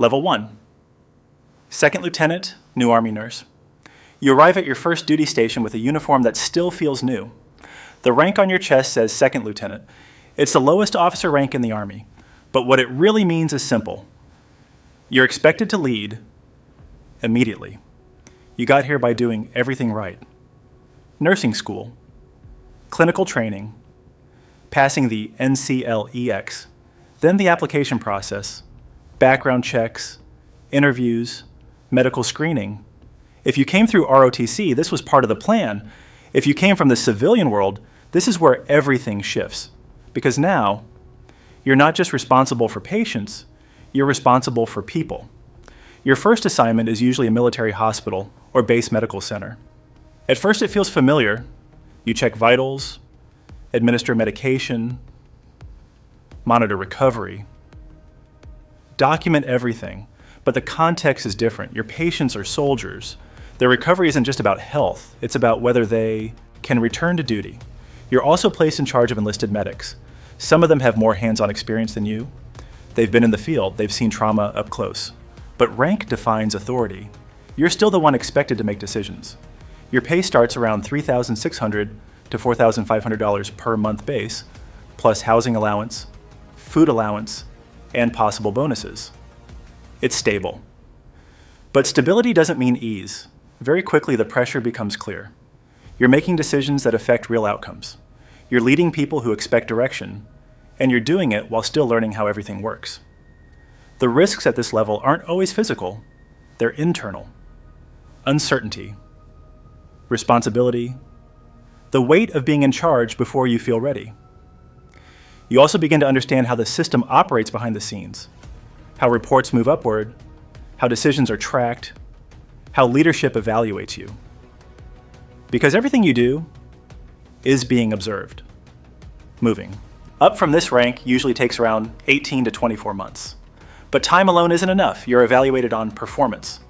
Level 1. Second Lieutenant, New Army Nurse. You arrive at your first duty station with a uniform that still feels new. The rank on your chest says Second Lieutenant. It's the lowest officer rank in the Army, but what it really means is simple. You're expected to lead immediately. You got here by doing everything right. Nursing school, clinical training, passing the NCLEX, then the application process, background checks, interviews, medical screening. If you came through ROTC, this was part of the plan. If you came from the civilian world, this is where everything shifts. Because now, you're not just responsible for patients, you're responsible for people. Your first assignment is usually a military hospital or base medical center. At first it feels familiar. You check vitals, administer medication, monitor recovery, document everything, but the context is different. Your patients are soldiers. Their recovery isn't just about health, it's about whether they can return to duty. You're also placed in charge of enlisted medics. Some of them have more hands-on experience than you. They've been in the field, they've seen trauma up close. But rank defines authority. You're still the one expected to make decisions. Your pay starts around $3,600 to $4,500 per month base, plus housing allowance, food allowance, and possible bonuses. It's stable. But stability doesn't mean ease. Very quickly, the pressure becomes clear. You're making decisions that affect real outcomes. You're leading people who expect direction, and you're doing it while still learning how everything works. The risks at this level aren't always physical, they're internal. Uncertainty, responsibility, the weight of being in charge before you feel ready. You also begin to understand how the system operates behind the scenes, how reports move upward, how decisions are tracked, how leadership evaluates you. Because everything you do is being observed. Moving up from this rank usually takes around 18 to 24 months. But time alone isn't enough. You're evaluated on performance,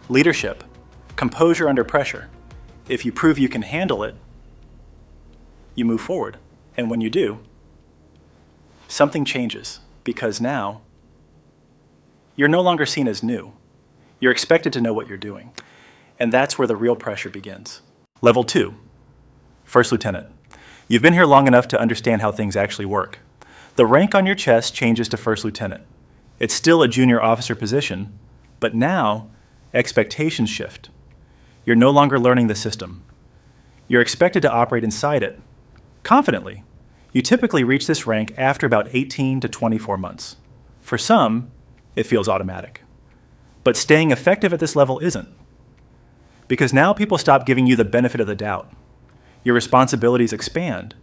leadership, composure under pressure. If you prove you can handle it, you move forward. And when you do, something changes, because now you're no longer seen as new. You're expected to know what you're doing. And that's where the real pressure begins. Level 2, First Lieutenant. You've been here long enough to understand how things actually work. The rank on your chest changes to First Lieutenant. It's still a junior officer position, but now expectations shift. You're no longer learning the system. You're expected to operate inside it, confidently. You typically reach this rank after about 18 to 24 months. For some, it feels automatic. But staying effective at this level isn't. Because now people stop giving you the benefit of the doubt. Your responsibilities expand.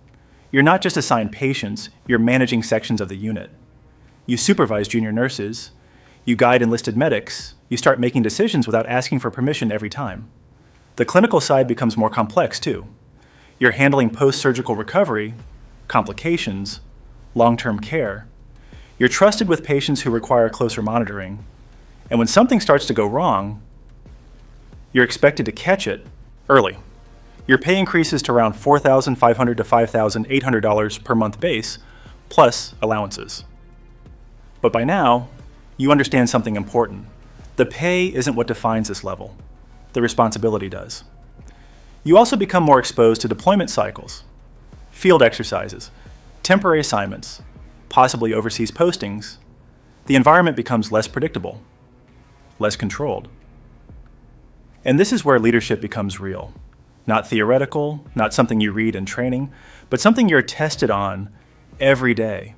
You're not just assigned patients, you're managing sections of the unit. You supervise junior nurses, you guide enlisted medics, you start making decisions without asking for permission every time. The clinical side becomes more complex too. You're handling post-surgical recovery, complications, long-term care. You're trusted with patients who require closer monitoring. And when something starts to go wrong, you're expected to catch it early. Your pay increases to around $4,500 to $5,800 per month base, plus allowances. But by now, you understand something important. The pay isn't what defines this level. The responsibility does. You also become more exposed to deployment cycles, field exercises, temporary assignments, possibly overseas postings. The environment becomes less predictable, less controlled. And this is where leadership becomes real. Not theoretical, not something you read in training, but something you're tested on every day.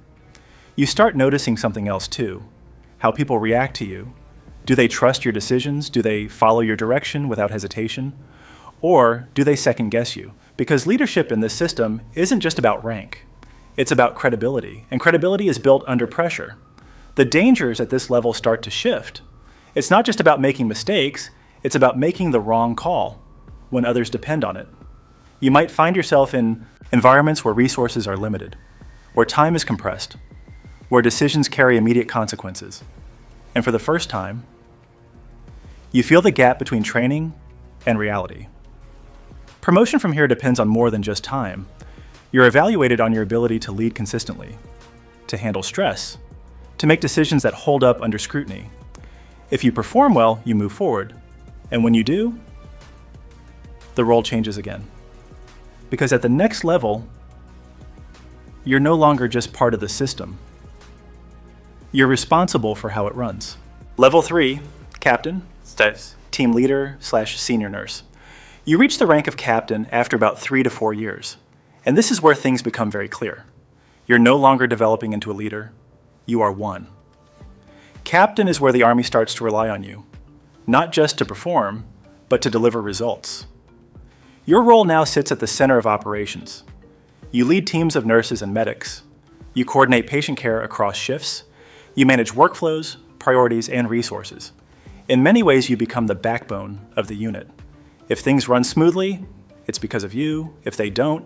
You start noticing something else too, how people react to you. Do they trust your decisions? Do they follow your direction without hesitation? Or do they second guess you? Because leadership in this system isn't just about rank. It's about credibility, and credibility is built under pressure. The dangers at this level start to shift. It's not just about making mistakes, it's about making the wrong call when others depend on it. You might find yourself in environments where resources are limited, where time is compressed, where decisions carry immediate consequences. And for the first time, you feel the gap between training and reality. Promotion from here depends on more than just time. You're evaluated on your ability to lead consistently, to handle stress, to make decisions that hold up under scrutiny. If you perform well, you move forward. And when you do, the role changes again. Because at the next level, you're no longer just part of the system. You're responsible for how it runs. Level 3, captain, team leader / senior nurse. You reach the rank of captain after about 3 to 4 years. And this is where things become very clear. You're no longer developing into a leader. You are one. Captain is where the Army starts to rely on you, not just to perform, but to deliver results. Your role now sits at the center of operations. You lead teams of nurses and medics. You coordinate patient care across shifts. You manage workflows, priorities, and resources. In many ways, you become the backbone of the unit. If things run smoothly, it's because of you. If they don't,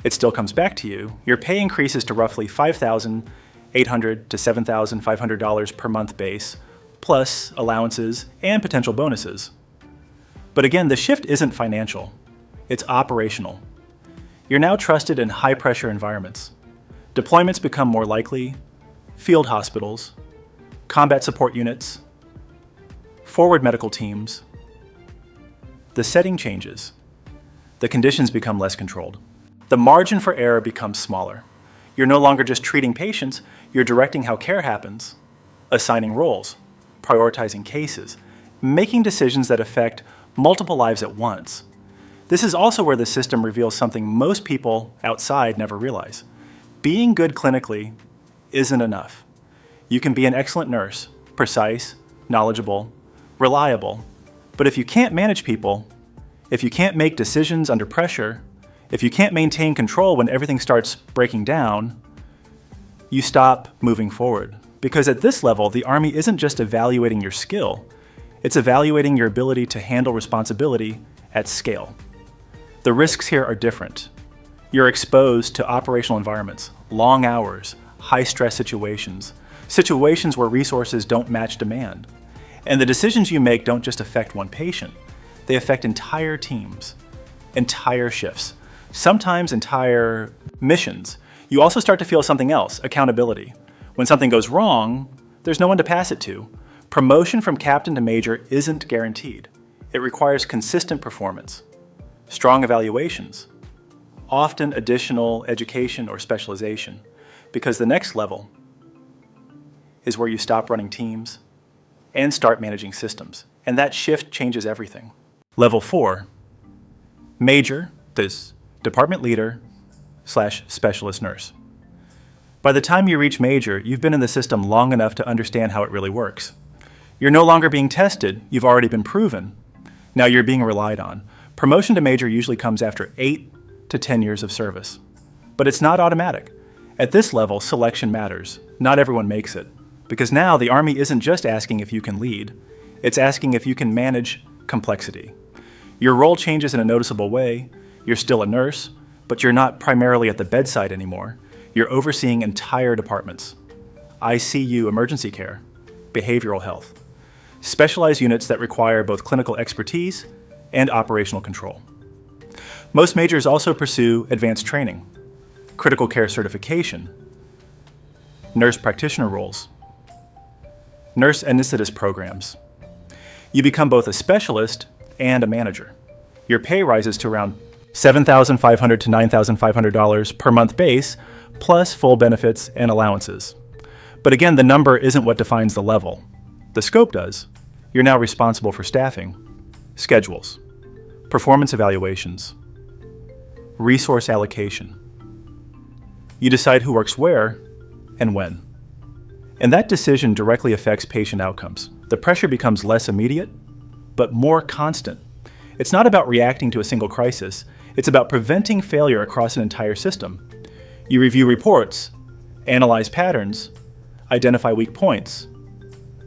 it still comes back to you. Your pay increases to roughly $5,800 to $7,500 per month base, plus allowances and potential bonuses. But again, the shift isn't financial. It's operational. You're now trusted in high-pressure environments. Deployments become more likely, field hospitals, combat support units, forward medical teams. The setting changes. The conditions become less controlled. The margin for error becomes smaller. You're no longer just treating patients, you're directing how care happens, assigning roles, prioritizing cases, making decisions that affect multiple lives at once. This is also where the system reveals something most people outside never realize. Being good clinically isn't enough. You can be an excellent nurse, precise, knowledgeable, reliable, but if you can't manage people, if you can't make decisions under pressure, if you can't maintain control when everything starts breaking down, you stop moving forward. Because at this level, the Army isn't just evaluating your skill, it's evaluating your ability to handle responsibility at scale. The risks here are different. You're exposed to operational environments, long hours, high-stress situations where resources don't match demand. And the decisions you make don't just affect one patient, they affect entire teams, entire shifts, sometimes entire missions. You also start to feel something else, accountability. When something goes wrong, there's no one to pass it to. Promotion from captain to major isn't guaranteed. It requires consistent performance, strong evaluations, often additional education or specialization, because the next level is where you stop running teams and start managing systems. And that shift changes everything. Level 4, major, this department leader / specialist nurse. By the time you reach major, you've been in the system long enough to understand how it really works. You're no longer being tested, you've already been proven. Now you're being relied on. Promotion to major usually comes after 8 to 10 years of service. But it's not automatic. At this level, selection matters. Not everyone makes it. Because now the Army isn't just asking if you can lead, it's asking if you can manage complexity. Your role changes in a noticeable way. You're still a nurse, but you're not primarily at the bedside anymore. You're overseeing entire departments. ICU emergency care, behavioral health, specialized units that require both clinical expertise and operational control. Most majors also pursue advanced training, critical care certification, nurse practitioner roles, nurse anesthetist programs. You become both a specialist and a manager. Your pay rises to around $7,500 to $9,500 per month base, plus full benefits and allowances. But again, the number isn't what defines the level. The scope does. You're now responsible for staffing, schedules, performance evaluations, resource allocation. You decide who works where and when. And that decision directly affects patient outcomes. The pressure becomes less immediate, but more constant. It's not about reacting to a single crisis, it's about preventing failure across an entire system. You review reports, analyze patterns, identify weak points,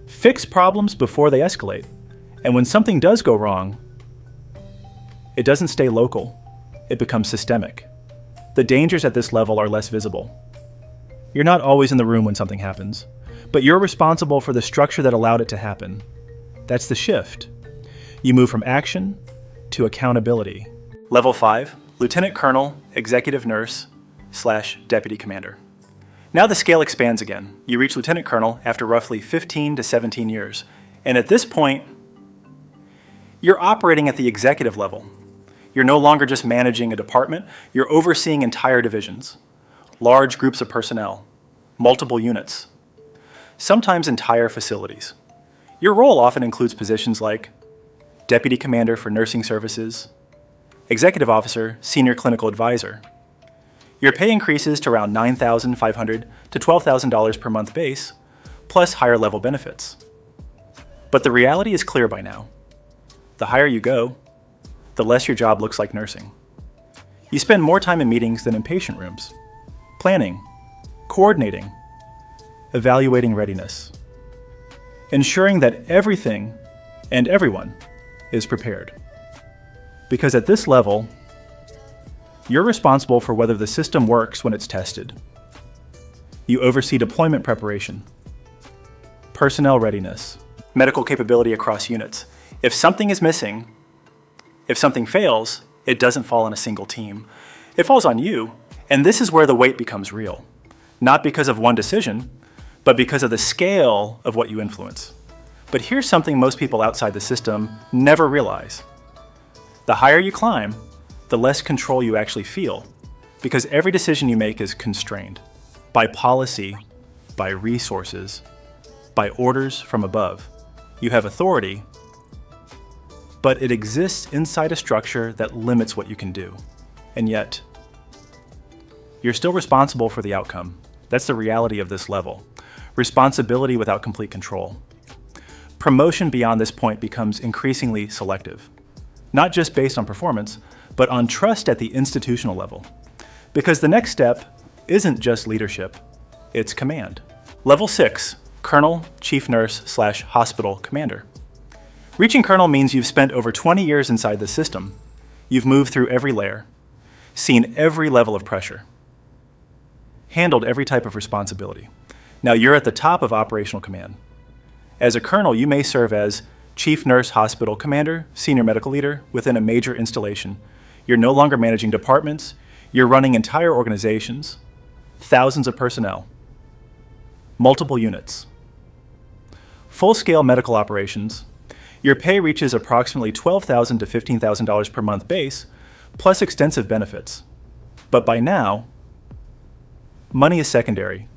fix problems before they escalate. And when something does go wrong, it doesn't stay local, it becomes systemic. The dangers at this level are less visible. You're not always in the room when something happens, but you're responsible for the structure that allowed it to happen. That's the shift. You move from action to accountability. Level 5, Lieutenant Colonel, Executive Nurse / Deputy Commander. Now the scale expands again. You reach Lieutenant Colonel after roughly 15 to 17 years, And at this point, you're operating at the executive level. You're no longer just managing a department, you're overseeing entire divisions, large groups of personnel, multiple units, sometimes entire facilities. Your role often includes positions like Deputy Commander for Nursing Services, Executive Officer, Senior Clinical Advisor. Your pay increases to around $9,500 to $12,000 per month base, plus higher level benefits. But the reality is clear by now. The higher you go, the less your job looks like nursing. You spend more time in meetings than in patient rooms, planning, coordinating, evaluating readiness, ensuring that everything and everyone is prepared. Because at this level, you're responsible for whether the system works when it's tested. You oversee deployment preparation, personnel readiness, medical capability across units. If something is missing, if something fails, it doesn't fall on a single team. It falls on you, and this is where the weight becomes real. Not because of one decision, but because of the scale of what you influence. But here's something most people outside the system never realize. The higher you climb, the less control you actually feel, because every decision you make is constrained by policy, by resources, by orders from above. You have authority, but it exists inside a structure that limits what you can do. And yet, you're still responsible for the outcome. That's the reality of this level. Responsibility without complete control. Promotion beyond this point becomes increasingly selective, not just based on performance, but on trust at the institutional level. Because the next step isn't just leadership, it's command. Level 6, Colonel, Chief Nurse / Hospital Commander. Reaching Colonel means you've spent over 20 years inside the system. You've moved through every layer, seen every level of pressure, handled every type of responsibility. Now you're at the top of operational command. As a colonel, you may serve as Chief Nurse Hospital Commander, Senior Medical Leader within a major installation. You're no longer managing departments, you're running entire organizations, thousands of personnel, multiple units. Full-scale medical operations, your pay reaches approximately $12,000 to $15,000 per month base, plus extensive benefits. But by now, money is secondary.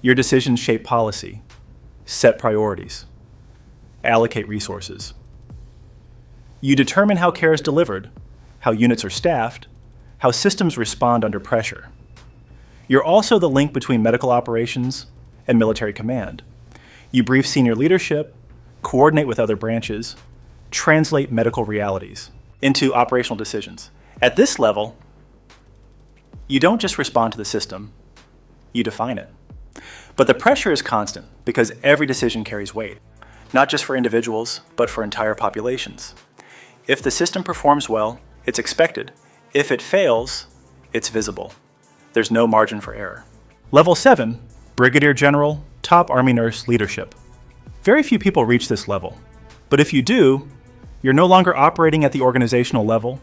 Your decisions shape policy, set priorities, allocate resources. You determine how care is delivered, how units are staffed, how systems respond under pressure. You're also the link between medical operations and military command. You brief senior leadership, coordinate with other branches, translate medical realities into operational decisions. At this level, you don't just respond to the system, you define it. But the pressure is constant because every decision carries weight, not just for individuals, but for entire populations. If the system performs well, it's expected. If it fails, it's visible. There's no margin for error. Level 7, Brigadier General, Top Army Nurse Leadership. Very few people reach this level, but if you do, you're no longer operating at the organizational level,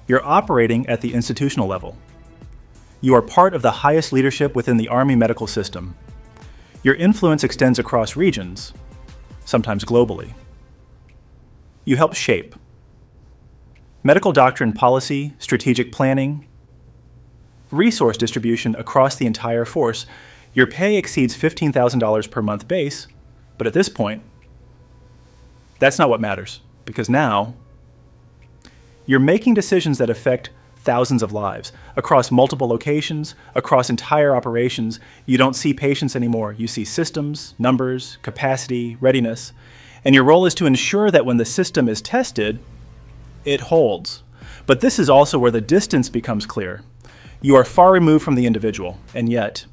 you're operating at the institutional level. You are part of the highest leadership within the Army medical system. Your influence extends across regions, sometimes globally. You help shape medical doctrine policy, strategic planning, resource distribution across the entire force. Your pay exceeds $15,000 per month base, but at this point, that's not what matters, because now you're making decisions that affect thousands of lives across multiple locations, across entire operations. You don't see patients anymore. You see systems, numbers, capacity, readiness, and your role is to ensure that when the system is tested, it holds. But this is also where the distance becomes clear. You are far removed from the individual, and yet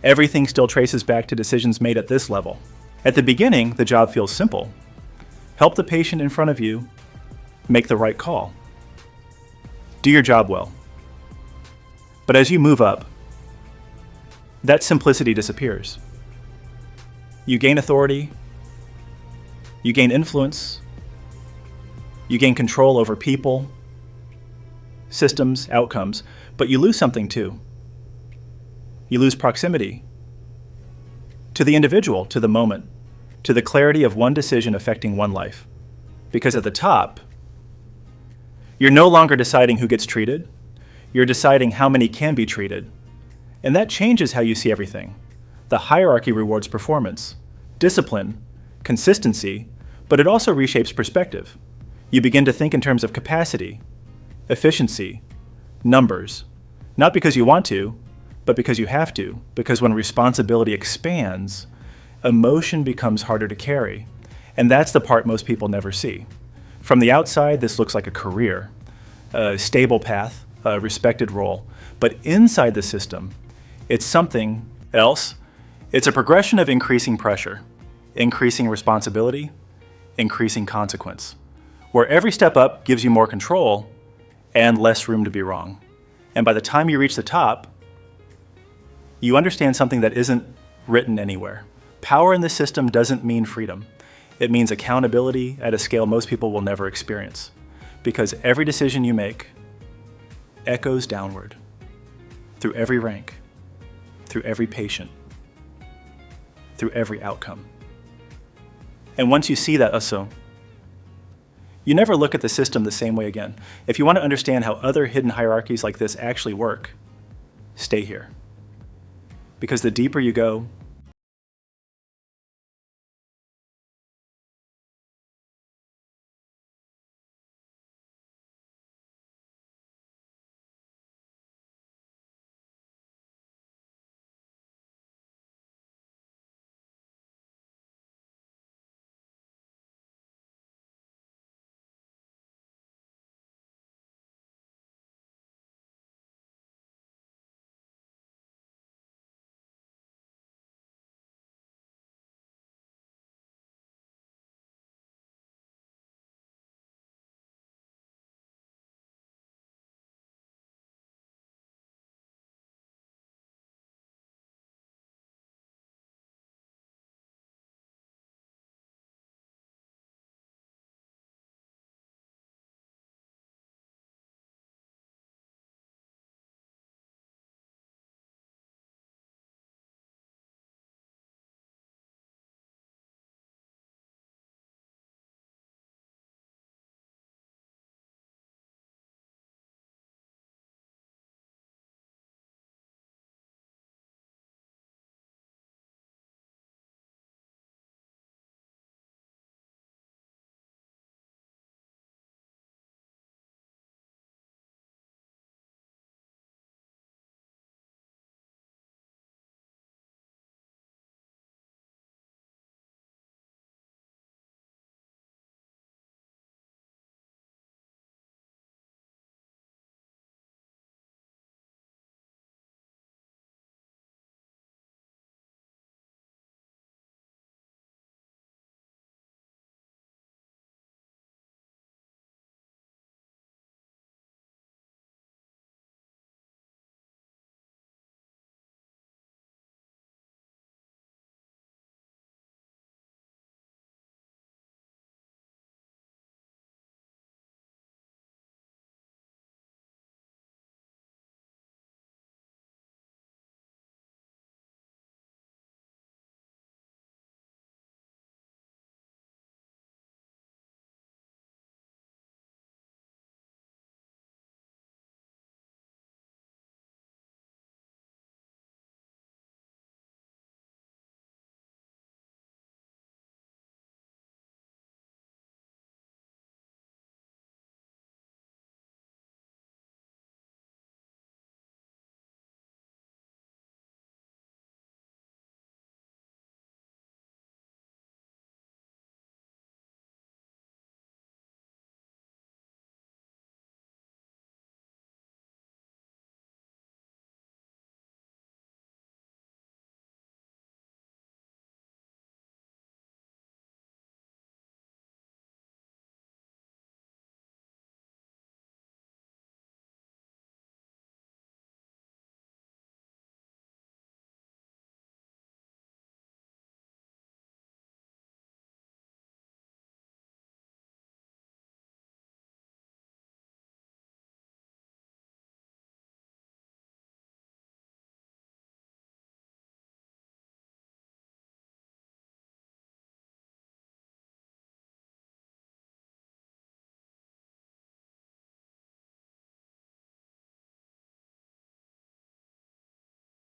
everything still traces back to decisions made at this level. At the beginning, the job feels simple. Help the patient in front of you make the right call. Do your job well. But as you move up, that simplicity disappears. You gain authority, you gain influence, you gain control over people, systems, outcomes, but you lose something too. You lose proximity to the individual, to the moment. to the clarity of one decision affecting one life. Because at the top, you're no longer deciding who gets treated, you're deciding how many can be treated. And that changes how you see everything. The hierarchy rewards performance, discipline, consistency, but it also reshapes perspective. You begin to think in terms of capacity, efficiency, numbers, not because you want to, but because you have to, because when responsibility expands, emotion becomes harder to carry. And that's the part most people never see. From the outside, this looks like a career, a stable path, a respected role. But inside the system, it's something else. It's a progression of increasing pressure, increasing responsibility, increasing consequence, where every step up gives you more control and less room to be wrong. And by the time you reach the top, you understand something that isn't written anywhere. Power in the system doesn't mean freedom. It means accountability at a scale most people will never experience, because every decision you make echoes downward, through every rank, through every patient, through every outcome. And once you see that also, you never look at the system the same way again. If you want to understand how other hidden hierarchies like this actually work, stay here. Because the deeper you go,